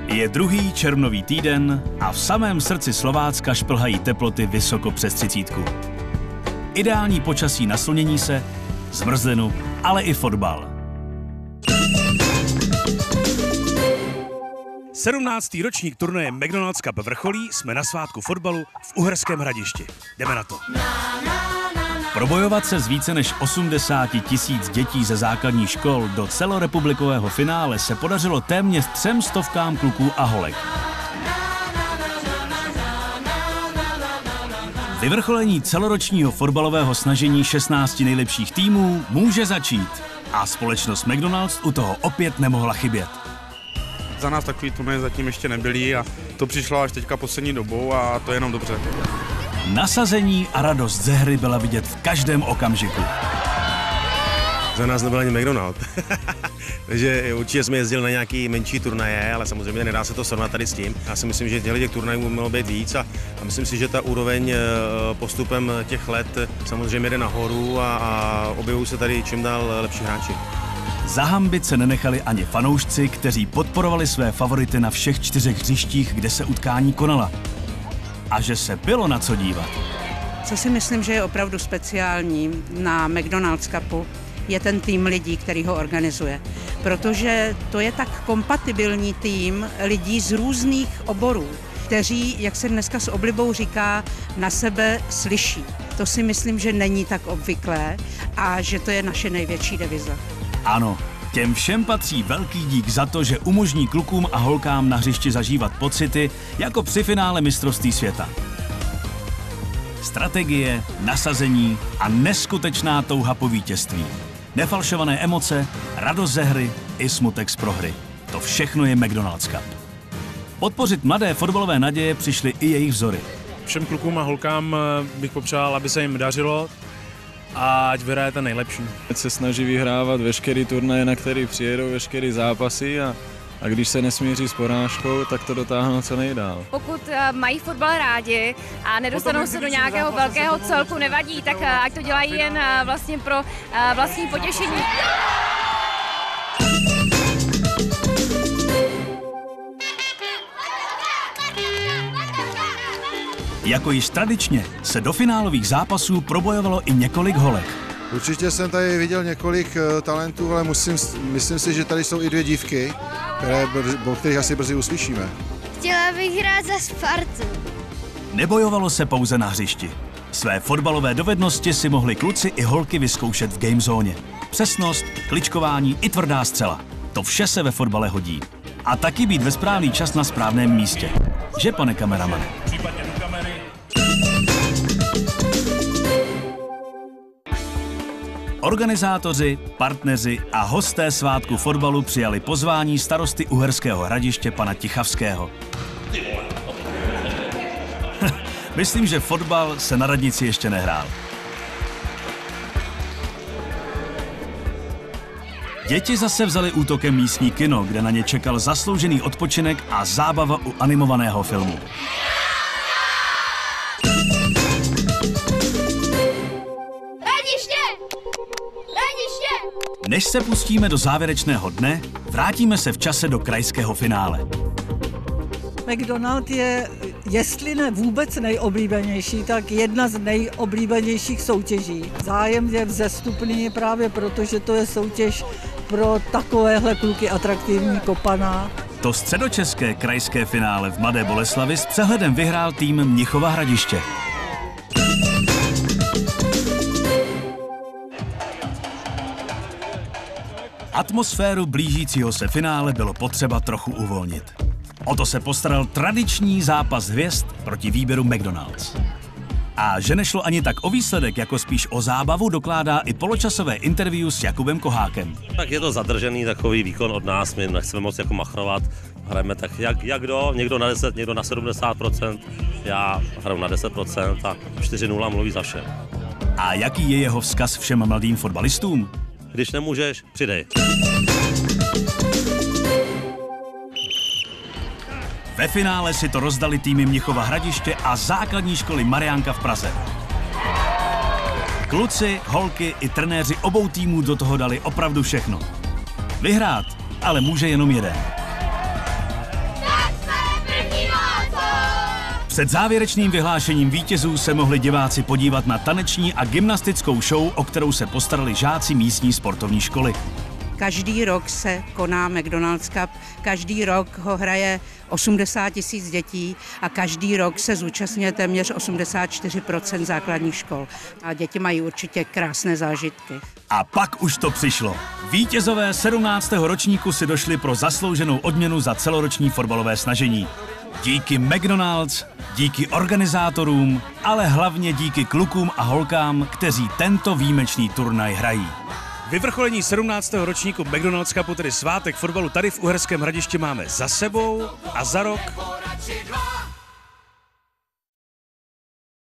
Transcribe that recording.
Je druhý červnový týden a v samém srdci Slovácka šplhají teploty vysoko přes 30. Ideální počasí na slunění se, zmrzlinu, ale i fotbal. 17. ročník turnaje McDonald's Cup vrcholí, jsme na svátku fotbalu v Uherském Hradišti. Jdeme na to. Probojovat se z více než 80 000 dětí ze základních škol do celorepublikového finále se podařilo téměř 300 kluků a holek. Vyvrcholení celoročního fotbalového snažení 16 nejlepších týmů může začít. A společnost McDonald's u toho opět nemohla chybět. Za nás takový turnaje zatím ještě nebyly a to přišlo až teďka poslední dobou a to je jenom dobře. Nasazení a radost ze hry byla vidět v každém okamžiku. Za nás nebyl ani McDonald's. Takže určitě jsme jezdili na nějaký menší turnaje, ale samozřejmě nedá se to srovnat tady s tím. Já si myslím, že těch turnajů by mělo být víc a myslím si, že ta úroveň postupem těch let samozřejmě jde nahoru a objevují se tady čím dál lepší hráči. Zahambit se nenechali ani fanoušci, kteří podporovali své favority na všech 4 hřištích, kde se utkání konala. A že se bylo na co dívat. Co si myslím, že je opravdu speciální na McDonald's Cupu, je ten tým lidí, který ho organizuje. Protože to je tak kompatibilní tým lidí z různých oborů, kteří, jak se dneska s oblibou říká, na sebe slyší. To si myslím, že není tak obvyklé a že to je naše největší deviza. Ano, těm všem patří velký dík za to, že umožní klukům a holkám na hřišti zažívat pocity jako při finále mistrovství světa. Strategie, nasazení a neskutečná touha po vítězství. Nefalšované emoce, radost ze hry i smutek z prohry. To všechno je McDonald's Cup. Podpořit mladé fotbalové naděje přišly i jejich vzory. Všem klukům a holkám bych popřál, aby se jim dařilo a ať vyhraje ten nejlepší. Ať se snaží vyhrávat veškerý turnaje, na který přijedou, veškerý zápasy a když se nesmíří s porážkou, tak to dotáhnou co nejdál. Pokud mají fotbal rádi a nedostanou se do nějakého velkého celku, nevadí, tak ať to dělají jen vlastně pro vlastní potěšení. Jako již tradičně se do finálových zápasů probojovalo i několik holek. Určitě jsem tady viděl několik talentů, ale myslím si, že tady jsou i 2 dívky, o kterých asi brzy uslyšíme. Chtěla bych hrát za Spartu. Nebojovalo se pouze na hřišti. Své fotbalové dovednosti si mohli kluci i holky vyzkoušet v game zóně. Přesnost, kličkování i tvrdá střela. To vše se ve fotbale hodí. A taky být ve správný čas na správném místě. Že, pane kameramane? Organizátoři, partneři a hosté svátku fotbalu přijali pozvání starosty Uherského Hradiště pana Tichavského. Myslím, že fotbal se na radnici ještě nehrál. Děti zase vzali útokem místní kino, kde na ně čekal zasloužený odpočinek a zábava u animovaného filmu. Než se pustíme do závěrečného dne, vrátíme se v čase do krajského finále. McDonald's je, jestli ne vůbec nejoblíbenější, tak jedna z nejoblíbenějších soutěží. Zájem je vzestupný právě proto, že to je soutěž pro takovéhle kluky atraktivní kopaná. To středočeské krajské finále v Mladé Boleslavi s přehledem vyhrál tým Mnichova Hradiště. Atmosféru blížícího se finále bylo potřeba trochu uvolnit. O to se postaral tradiční zápas hvězd proti výběru McDonald's. A že nešlo ani tak o výsledek, jako spíš o zábavu, dokládá i poločasové interview s Jakubem Kohákem. Tak je to zadržený takový výkon od nás, my nechceme moc jako machrovat. Hrajeme tak jak kdo, někdo na 10, někdo na 70%, já hraju na 10% a 4-0 mluví za vše. A jaký je jeho vzkaz všem mladým fotbalistům? Když nemůžeš, přidej. Ve finále si to rozdali týmy Mnichova Hradiště a základní školy Mariánka v Praze. Kluci, holky i trenéři obou týmů do toho dali opravdu všechno. Vyhrát ale může jenom jeden. Před závěrečným vyhlášením vítězů se mohli diváci podívat na taneční a gymnastickou show, o kterou se postarali žáci místní sportovní školy. Každý rok se koná McDonald's Cup, každý rok ho hraje 80 000 dětí a každý rok se zúčastňuje téměř 84% základních škol. A děti mají určitě krásné zážitky. A pak už to přišlo. Vítězové 17. ročníku si došli pro zaslouženou odměnu za celoroční fotbalové snažení. Díky McDonald's, díky organizátorům, ale hlavně díky klukům a holkám, kteří tento výjimečný turnaj hrají. Vyvrcholení 17. ročníku McDonald's Cupu, tedy svátek fotbalu tady v Uherském Hradišti, máme za sebou a za rok